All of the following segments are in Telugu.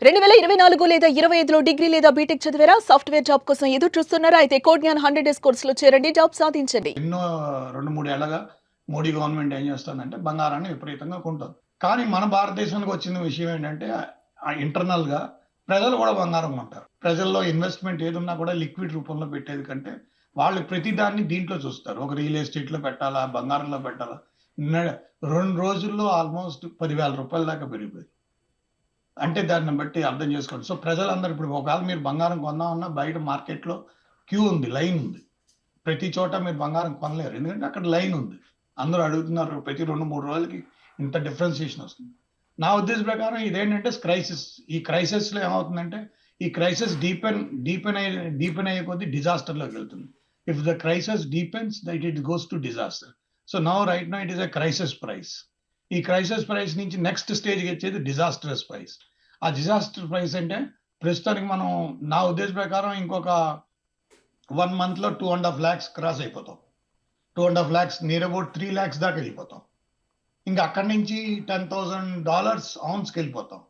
2024 లేదా 25లో డిగ్రీ లేదా బీటెక్ చదివారా? సాఫ్ట్‌వేర్ జాబ్ కోసం ఎదురు చూస్తున్నారా? అయితే కోడ్‌జ్ఞాన్ 100 డేస్ కోర్సులో చేరండి. జాబ్ సాధించండి. ఎన్నో 2, 3 ఏళ్లుగా మోడీ గవర్నమెంట్ ఏం చేస్తుందంటే బంగారాన్ని విపరీతంగా కొంటుంది. కానీ మన భారతదేశానికి వచ్చిన విషయం ఏంటంటే ఇంటర్నల్‌గా ప్రజలు కూడా బంగారం కొంటారు. ప్రజల్లో ఇన్వెస్ట్‌మెంట్ ఏదున్నా కూడా లిక్విడ్ రూపంలో పెట్టేది కంటే వాళ్ళు ప్రతి దాన్ని దీంట్లో చూస్తారు. ఒక రియల్ ఎస్టేట్‌లో పెట్టాలా? బంగారంలో పెట్టాలా? 2 రోజుల్లో ఆల్మోస్ట్ రూ. 10,000 దాకా పెరిగిపోయింది. అంటే దాన్ని బట్టి అర్థం చేసుకోండి. సో ప్రజలందరూ ఇప్పుడు ఒకవేళ మీరు బంగారం కొందామన్నా బయట మార్కెట్‌లో క్యూ ఉంది. లైన్ ఉంది. ప్రతి చోట మీరు బంగారం కొనలేరు. ఎందుకంటే అక్కడ లైన్ ఉంది. అందరూ అడుగుతున్నారు. ప్రతి 2, 3 రోజులకి ఇంత డిఫరెన్షియేషన్ వస్తుంది. నా ఉద్దేశం ప్రకారం ఇదేంటంటే క్రైసిస్. ఈ క్రైసిస్‌లో ఏమవుతుందంటే ఈ క్రైసిస్ డీపెన్ అయ్యే కొద్దీ డిజాస్టర్‌లోకి వెళ్తుంది. If the crisis deepens that it goes to disaster. So right now it is a crisis price. ఈ క్రైసిస్ ప్రైస్ నుంచి నెక్స్ట్ స్టేజ్‌కి వచ్చేది డిజాస్టరస్ ప్రైస్. ఆ డిజాస్టర్ ప్రైస్ అంటే ప్రస్తుతానికి మనం నా ఉద్దేశం ప్రకారం ఇంకొక 1 మంత్‌లో 2.5 lakhs క్రాస్ అయిపోతాం. 2.5 lakhs నియర్ అబౌట్ 3 lakhs దాకా వెళ్ళిపోతాం. ఇంకా అక్కడి నుంచి $10,000 ఔన్స్‌కి వెళ్ళిపోతాం.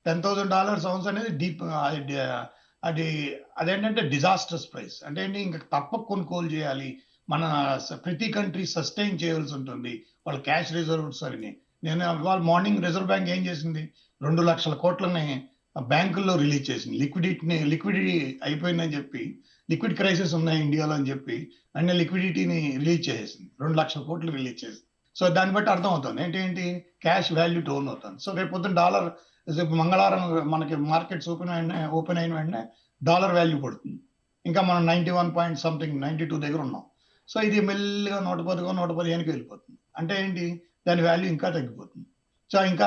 $10,000 ఔన్స్ అనేది అదేంటంటే డిజాస్టర్స్ ప్రైస్. అంటే ఏంటి ఇంకా తప్పక కొనుగోలు చేయాలి. మన ప్రతి కంట్రీ సస్టైన్ చేయాల్సి ఉంటుంది. వాళ్ళ క్యాష్ రిజర్వ్స్ అని. నేను ఇవాళ మార్నింగ్ రిజర్వ్ బ్యాంక్ ఏం చేసింది? 2 లక్షల కోట్లని బ్యాంకుల్లో రిలీజ్ చేసింది. లిక్విడిటీ అయిపోయిందని చెప్పి లిక్విడ్ క్రైసిస్ ఉన్నాయి ఇండియాలో అని చెప్పి అన్ని లిక్విడిటీని రిలీజ్ చేసేసింది. 2 లక్షల కోట్లు రిలీజ్ చేసింది. సో దాన్ని బట్టి అర్థం అవుతుంది ఏంటి క్యాష్ వాల్యూ డౌన్ అవుతుంది. సో రేపు పొద్దున్న డాలర్ మంగళవారం మనకి మార్కెట్స్ ఓపెన్ అయిన వెంటనే డాలర్ వాల్యూ పడుతుంది. ఇంకా మనం 92 దగ్గర ఉన్నాం. సో ఇది మెల్లిగా 110 వెళ్ళిపోతుంది. అంటే ఏంటి దాని వాల్యూ ఇంకా తగ్గిపోతుంది. సో ఇంకా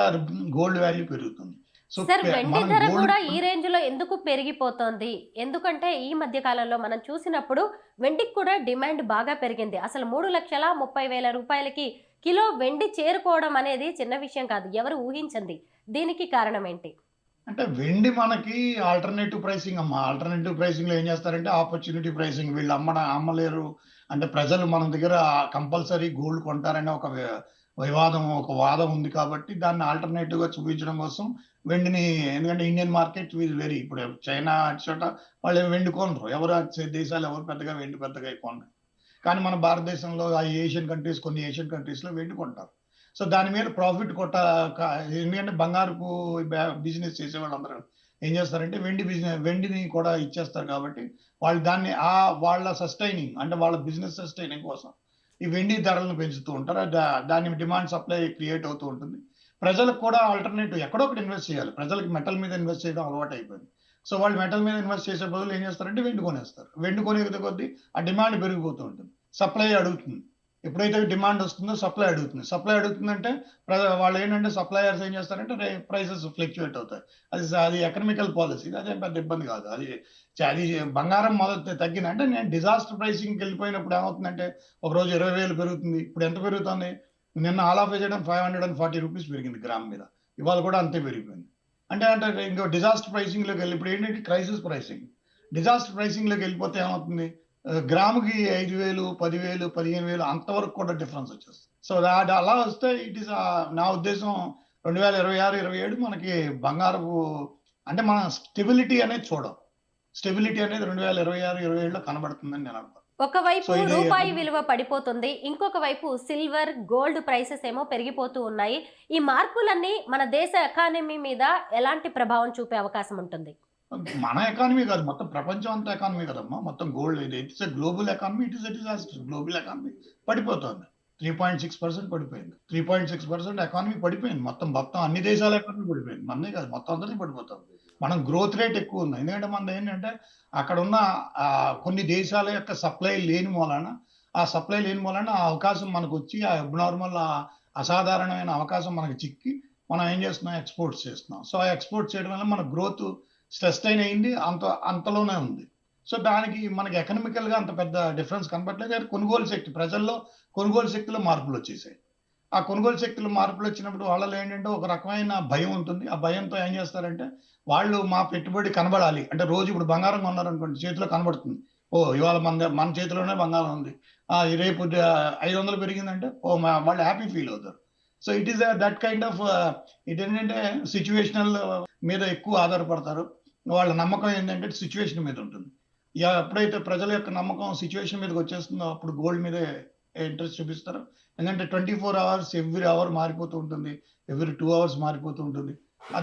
గోల్డ్ వాల్యూ పెరుగుతుంది. సార్ వెండి ధర కూడా ఈ రేంజ్ లో ఎందుకు పెరిగిపోతోంది? ఎందుకంటే ఈ మధ్య కాలంలో మనం చూసినప్పుడు వెండికి కూడా డిమాండ్ బాగా పెరిగింది. అసలు 3,30,000 రూపాయలకి కిలో వెండి చేరుకోవడం అనేది చిన్న విషయం కాదు. ఎవరు ఊహించండి. దీనికి కారణం ఏంటి? అంటే వెండి మనకి ఆల్టర్నేటివ్ ప్రైసింగ్ అమ్మా. ఆల్టర్నేటివ్ ప్రైసింగ్ లో ఏం చేస్తారంటే ఆపర్చునిటీ ప్రైసింగ్. వీళ్ళు అమ్మలేరు అంటే ప్రజలు మన దగ్గర కంపల్సరీ గోల్డ్ కొంటారనే ఒక వాదం ఉంది కాబట్టి దాన్ని ఆల్టర్నేటివ్ గా చూపించడం కోసం వెండిని, ఎందుకంటే ఇండియన్ మార్కెట్ ఈజ్ వెరీ, ఇప్పుడు చైనా చోట వాళ్ళు వెండి కొనరు. దేశాలు ఎవరు పెద్దగా వెండి కొనరు. కానీ మన భారతదేశంలో కొన్ని ఏషియన్ కంట్రీస్ లో వెండి కొంటారు. సో దాని మీద ప్రాఫిట్ ఎందుకంటే బంగారుపు బిజినెస్ చేసే వాళ్ళందరూ ఏం చేస్తారంటే వెండిని కూడా ఇచ్చేస్తారు కాబట్టి వాళ్ళు దాన్ని వాళ్ళ సస్టైనింగ్ అంటే వాళ్ళ బిజినెస్ సస్టైనింగ్ కోసం ఈ వెండి ధరలను పెంచుతూ ఉంటారు. దాని డిమాండ్ సప్లై క్రియేట్ అవుతూ ఉంటుంది. ప్రజలకు కూడా ఆల్టర్నేటివ్ ఎక్కడో ఒకటి ఇన్వెస్ట్ చేయాలి. ప్రజలకు మెటల్ మీద ఇన్వెస్ట్ చేయడం అలవాటు అయిపోయింది. సో వాళ్ళు మెటల్ మీద ఇన్వెస్ట్ చేసే బదులు ఏం చేస్తారంటే వెండి కొనేస్తారు. వెండి కొనే కొద్దీ ఆ డిమాండ్ పెరిగిపోతూ ఉంటుంది. సప్లై అడుగుతుంది. ఎప్పుడైతే డిమాండ్ వస్తుందో సప్లై అడుగుతుందంటే వాళ్ళు ఏంటంటే సప్లయర్స్ ఏం చేస్తారంటే ప్రైసెస్ ఫ్లక్చుయేట్ అవుతాయి. అది ఎకనామికల్ పాలసీ. అదేం పెద్ద ఇబ్బంది కాదు. అది బంగారం మొదలు తగ్గిందంటే నేను డిజాస్టర్ ప్రైసింగ్కి వెళ్ళిపోయినప్పుడు ఏమవుతుందంటే ఒక రోజు 20,000 పెరుగుతుంది. ఇప్పుడు ఎంత పెరుగుతుంది? నిన్న ఆల్ ఆఫ్ చేయడం 540 రూపీస్ పెరిగింది గ్రామ్ మీద. ఇవాళ కూడా అంతే పెరిగిపోయింది. అంటే ఇంకో డిజాస్టర్ ప్రైసింగ్ లోకి వెళ్ళి ఇప్పుడు ఏంటంటే క్రైసిస్ ప్రైసింగ్. డిజాస్టర్ ప్రైసింగ్ లోకి వెళ్ళిపోతే ఏమవుతుంది? గ్రాముకి 5,000, 10,000, 15,000 అంతవరకు కూడా డిఫరెన్స్ వచ్చేస్తుంది. సో అలా వస్తే ఇట్ ఈస్ నా ఉద్దేశం 2026, 27 మనకి బంగారపు అంటే మన స్టెబిలిటీ అనేది చూడం. స్టెబిలిటీ అనేది 2026, 27లో కనబడుతుందని నేను అనుకుంటున్నాను. ఒకవైపు రూపాయి విలువ పడిపోతుంది, ఇంకొక వైపు సిల్వర్, గోల్డ్ ప్రైసెస్ ఏమో పెరిగిపోతూ ఉన్నాయి. ఈ మార్పులన్నీ మన దేశ ఎకానమీ మీద ఎలాంటి ప్రభావం చూపే అవకాశం ఉంటుంది? మన ఎకానమీ కాదు, మొత్తం ప్రపంచం అంతా ఎకానమీ కదమ్మా. మొత్తం gold it's global economy. It is a disaster. Global economy పడిపోతుంది. 3.6% పడిపోయింది. 3.6% ఎకానమీ పడిపోయింది. మొత్తం అన్ని దేశాల ఎకానమీ పడిపోయింది. మనదే కాదు, మొత్తం అందరినీ పడిపోతుంది. మనం గ్రోత్ రేట్ ఎక్కువ ఉంది. ఎందుకంటే మనది ఏంటంటే అక్కడ ఉన్న కొన్ని దేశాల యొక్క సప్లై లేని మూలాన ఆ అవకాశం మనకు వచ్చి ఆ అబ్నార్మల్ అసాధారణమైన అవకాశం మనకు చిక్కి మనం ఏం చేస్తున్నాం? ఎక్స్పోర్ట్స్ చేస్తున్నాం. సో ఆ ఎక్స్పోర్ట్ చేయడం వల్ల మన గ్రోత్ సస్టైన్ అయింది. అంతలోనే ఉంది. సో దానికి మనకి ఎకనామికల్ గా అంత పెద్ద డిఫరెన్స్ కనబడలేదు. కొనుగోలు శక్తి, ప్రజల్లో కొనుగోలు శక్తిలో మార్పులు వచ్చేసాయి. ఆ కొనుగోలు శక్తిలో మార్పులు వచ్చినప్పుడు వాళ్ళలో ఏంటంటే ఒక రకమైన భయం ఉంటుంది. ఆ భయంతో ఏం చేస్తారంటే వాళ్ళు మా పెట్టుబడి కనబడాలి అంటే రోజు ఇప్పుడు బంగారం కొన్నారనుకోండి, చేతిలో కనబడుతుంది. ఇవాళ మన చేతిలోనే బంగారం ఉంది. రేపు 500 పెరిగిందంటే వాళ్ళు హ్యాపీ ఫీల్ అవుతారు. So it is that kind of ఇదేంటంటే సిచ్యువేషనల్ మీద ఎక్కువ ఆధారపడతారు. వాళ్ళ నమ్మకం ఏంటంటే సిచ్యువేషన్ మీద ఉంటుంది. ఎప్పుడైతే ప్రజల యొక్క నమ్మకం సిచ్యువేషన్ మీదకి వచ్చేస్తుందో అప్పుడు గోల్డ్ మీదే ఇంట్రెస్ట్ చూపిస్తారు. ఎందుకంటే 24 అవర్స్ ఎవ్రీ అవర్ మారిపోతూ ఉంటుంది, ఎవ్రీ 2 అవర్స్ మారిపోతూ ఉంటుంది.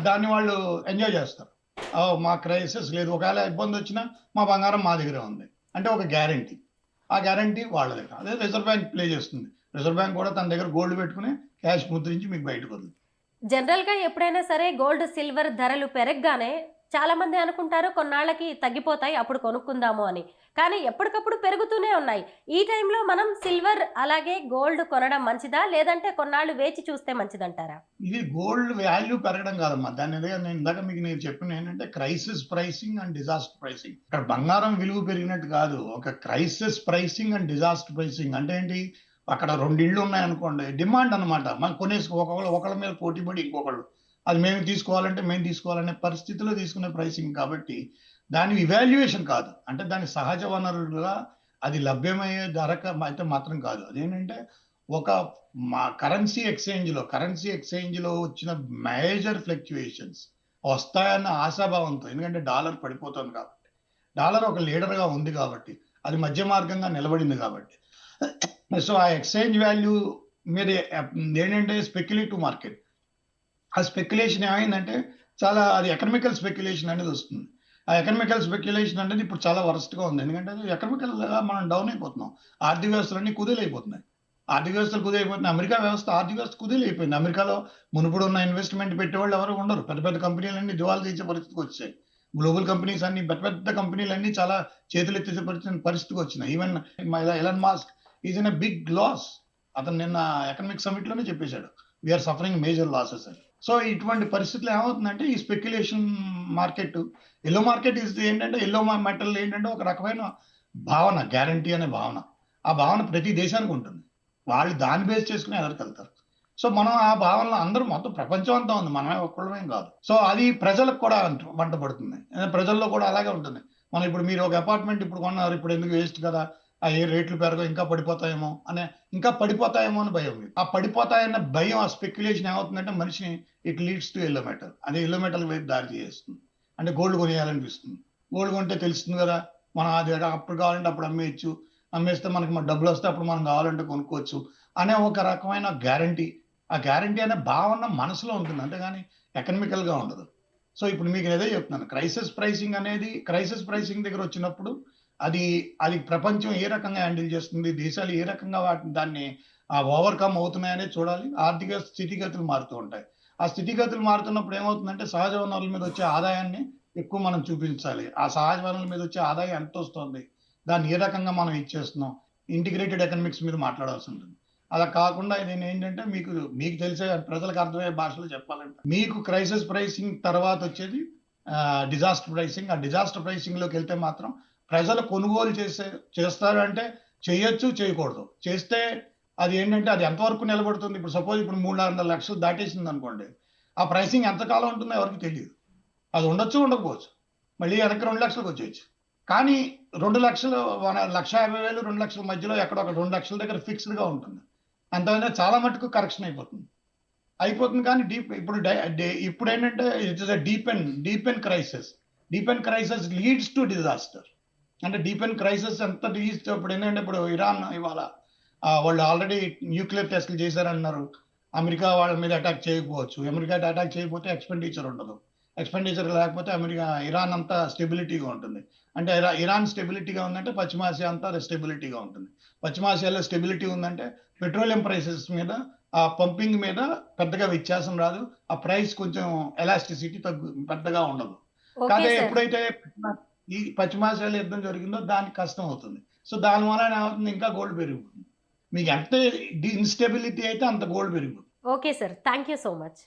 దాన్ని వాళ్ళు ఎంజాయ్ చేస్తారు. మా క్రైసిస్ లేదు, ఒకవేళ ఇబ్బంది వచ్చినా మా బంగారం మా దగ్గరే ఉంది అంటే ఒక గ్యారంటీ. ఆ గ్యారంటీ వాళ్ళ దగ్గర. అదే రిజర్వ్ బ్యాంక్ ప్లే చేస్తుంది. రిజర్వ్ బ్యాంక్ కూడా తన దగ్గర గోల్డ్ పెట్టుకుని క్యాష్ ముద్రించి మీకు బయటకు వదులుతుంది. జనరల్గా ఎప్పుడైనా సరే గోల్డ్ సిల్వర్ ధరలు పెరగగానే చాలా మంది అనుకుంటారు కొన్నాళ్ళకి తగ్గిపోతాయి అప్పుడు కొనుక్కుందాము అని. కానీ ఎప్పటికప్పుడు పెరుగుతూనే ఉన్నాయి. ఈ టైంలో మనం సిల్వర్ అలాగే గోల్డ్ కొనడం మంచిదా, లేదంటే కొన్నాళ్ళు వేచి చూస్తే మంచిదంటారా? ఇది గోల్డ్ వాల్యూ పెరగడం కాదమ్మా. దాని నేను ఇందాక మీకు నేను చెప్పిన ఏంటంటే crisis pricing and disaster pricing. ఇక్కడ బంగారం విలువ పెరిగినట్టు కాదు, ఒక crisis pricing and disaster pricing. అంటే ఏంటి, అక్కడ 2 ఇళ్ళు ఉన్నాయనుకోండి, డిమాండ్ అనమాట. మనం కొనేసి ఒకళ్ళ మీద పోటీ పడి ఇంకొకళ్ళు అది మేము తీసుకోవాలంటే మేము తీసుకోవాలనే పరిస్థితిలో తీసుకునే ప్రైసింగ్ కాబట్టి దాని ఇవాల్యుయేషన్ కాదు. అంటే దాని సహజ వనరులుగా అది లభ్యమయ్యే ధర అయితే మాత్రం కాదు. అదేంటంటే ఒక కరెన్సీ ఎక్స్చేంజ్లో వచ్చిన మేజర్ ఫ్లక్చుయేషన్స్ వస్తాయన్న ఆశాభావంతో, ఎందుకంటే డాలర్ పడిపోతుంది కాబట్టి, డాలర్ ఒక లీడర్గా ఉంది కాబట్టి, అది మధ్య మార్గంగా నిలబడింది కాబట్టి, సో ఆ ఎక్స్చేంజ్ వాల్యూ మీద ఏంటంటే స్పెక్యులేటివ్ మార్కెట్. ఆ స్పెక్యులేషన్ ఏమైందంటే చాలా అది ఎకనామికల్ స్పెక్యులేషన్ అనేది వస్తుంది. ఆ ఎకనామికల్ స్పెక్యులేషన్ అనేది ఇప్పుడు చాలా వరస్ట్గా ఉంది. ఎందుకంటే ఎకనామికల్గా మనం డౌన్ అయిపోతున్నాం. ఆర్థిక వ్యవస్థలన్నీ కుదేలైపోతున్నాయి. అమెరికా వ్యవస్థ ఆర్థిక వ్యవస్థ కుదేలైపోయింది. అమెరికాలో మునుపుడు ఉన్న ఇన్వెస్ట్మెంట్ పెట్టేవాళ్ళు ఎవరు ఉండరు. పెద్ద పెద్ద కంపెనీలన్నీ దివాళా తీసే పరిస్థితికి వచ్చాయి. గ్లోబల్ కంపెనీస్ అన్ని పెద్ద కంపెనీలన్నీ చాలా చేతులెత్తేసే పరిస్థితికి వచ్చినాయి. Even Elon Musk is in a big loss. అతను నిన్న ఎకనామిక్ సమిట్ లోనే చెప్పేశాడు, వీఆర్ సఫరింగ్ మేజర్ లాసెస్ అని. సో ఇటువంటి పరిస్థితులు ఏమవుతుందంటే ఈ స్పెక్యులేషన్ మార్కెట్, ఎల్లో మార్కెట్ ఏంటంటే ఎల్లో మెటల్ ఏంటంటే ఒక రకమైన భావన, గ్యారంటీ అనే భావన. ఆ భావన ప్రతి దేశానికి ఉంటుంది. వాళ్ళు దాన్ని బేస్ చేసుకుని ఎదరికెళ్తారు. సో మనం ఆ భావనలో అందరూ మొత్తం ప్రపంచం అంతా ఉంది, మనమే ఒక్కళ్ళమేం కాదు. సో అది ప్రజలకు కూడా వంట పడుతుంది. ప్రజల్లో కూడా అలాగే ఉంటుంది. మనం ఇప్పుడు మీరు ఒక అపార్ట్మెంట్ ఇప్పుడు కొన్నారు, ఇప్పుడు ఎందుకు వేస్ట్ కదా, ఆ ఏ రేట్లు పెరగవు, ఇంకా పడిపోతాయేమో అని భయం. ఆ పడిపోతాయన్న భయం, ఆ స్పెక్యులేషన్ ఏమవుతుందంటే మనిషిని it leads to yellow metal. అదే ఎల్లో మెటల్ వైపు దారి చేస్తుంది. అంటే గోల్డ్ కొనేయాలనిపిస్తుంది. గోల్డ్ కొంటే తెలుస్తుంది కదా, మనం అది అప్పుడు కావాలంటే అప్పుడు అమ్మేస్తే మనకి డబ్బులు వస్తే అప్పుడు మనం కావాలంటే కొనుక్కోవచ్చు అనే ఒక రకమైన గ్యారంటీ. ఆ గ్యారంటీ అనే భావన మనసులో ఉంటుంది, అంతేగాని ఎకనామికల్గా ఉండదు. సో ఇప్పుడు మీకు ఏదో చెప్తున్నాను, క్రైసిస్ ప్రైసింగ్ దగ్గర వచ్చినప్పుడు అది ప్రపంచం ఏ రకంగా హ్యాండిల్ చేస్తుంది, దేశాలు ఏ రకంగా దాన్ని ఓవర్కమ్ అవుతున్నాయనే చూడాలి. ఆర్థిక స్థితిగతులు మారుతూ ఉంటాయి. ఆ స్థితిగతులు మారుతున్నప్పుడు ఏమవుతుందంటే సహజ వనరుల మీద వచ్చే ఆదాయాన్ని ఎక్కువ మనం చూపించాలి. ఆ సహజ వనరుల మీద వచ్చే ఆదాయం ఎంత వస్తుంది, దాన్ని ఏ రకంగా మనం ఇచ్చేస్తున్నాం, ఇంటిగ్రేటెడ్ ఎకనామిక్స్ మీద మాట్లాడాల్సి ఉంటుంది. అలా కాకుండా ఇది ఏంటంటే మీకు తెలిసే ప్రజలకు అర్థమయ్యే భాషలో చెప్పాలంటే, మీకు క్రైసిస్ ప్రైసింగ్ తర్వాత వచ్చేది డిజాస్టర్ ప్రైసింగ్. ఆ డిజాస్టర్ ప్రైసింగ్ లోకి వెళ్తే మాత్రం ప్రజలు కొనుగోలు చేస్తారు అంటే చేయొచ్చు, చేయకూడదు. చేస్తే అది ఏంటంటే అది ఎంతవరకు నిలబడుతుంది. ఇప్పుడు సపోజ్ ఇప్పుడు 300 లక్షలు దాటేసింది అనుకోండి, ఆ ప్రైసింగ్ ఎంతకాలం ఉంటుందో ఎవరికి తెలియదు. అది ఉండొచ్చు, ఉండకపోవచ్చు, మళ్ళీ వెనక్కి 2 లక్షలకు వచ్చేయచ్చు. కానీ 2 లక్షలు, 1,50,000, 2 లక్షల మధ్యలో ఎక్కడో ఒక 2 లక్షల దగ్గర ఫిక్స్డ్గా ఉంటుంది. అంతైనా చాలా మటుకు కరెక్షన్ అయిపోతుంది. కానీ ఇప్పుడు ఏంటంటే it is deep and crisis leads to disaster. అంటే డీప్ అండ్ క్రైసిస్ ఎంత లీడ్స్ ఇప్పుడు ఏంటంటే, ఇప్పుడు ఇరాన్ ఇవాళ వాళ్ళు ఆల్రెడీ న్యూక్లియర్ టెస్ట్లు చేశారన్నారు. అమెరికా వాళ్ళ మీద అటాక్ చేయకపోవచ్చు. అమెరికా అటాక్ చేయకపోతే ఎక్స్పెండిచర్ ఉండదు. ఎక్స్పెండిచర్ లేకపోతే ఇరాన్ అంతా స్టెబిలిటీగా ఉంటుంది. అంటే ఇరాన్ స్టెబిలిటీగా ఉందంటే పశ్చిమాసియా అంతా స్టెబిలిటీగా ఉంటుంది. పశ్చిమాసియాలో స్టెబిలిటీ ఉందంటే పెట్రోలియం ప్రైసెస్ మీద, ఆ పంపింగ్ మీద పెద్దగా వ్యత్యాసం రాదు. ఆ ప్రైస్ కొంచెం ఎలాస్టిసిటీ పెద్దగా ఉండదు. కానీ ఎప్పుడైతే ఈ పశ్చిమాసియాలో యుద్ధం జరిగిందో దానికి కష్టం అవుతుంది. సో దాని వలన ఏమవుతుంది, ఇంకా గోల్డ్ పెరిగిపోతుంది. మీకు ఎంత ఇన్స్టెబిలిటీ అయితే అంత గోల్డ్ పెరిగిపోతుంది. Okay sir, thank you so much.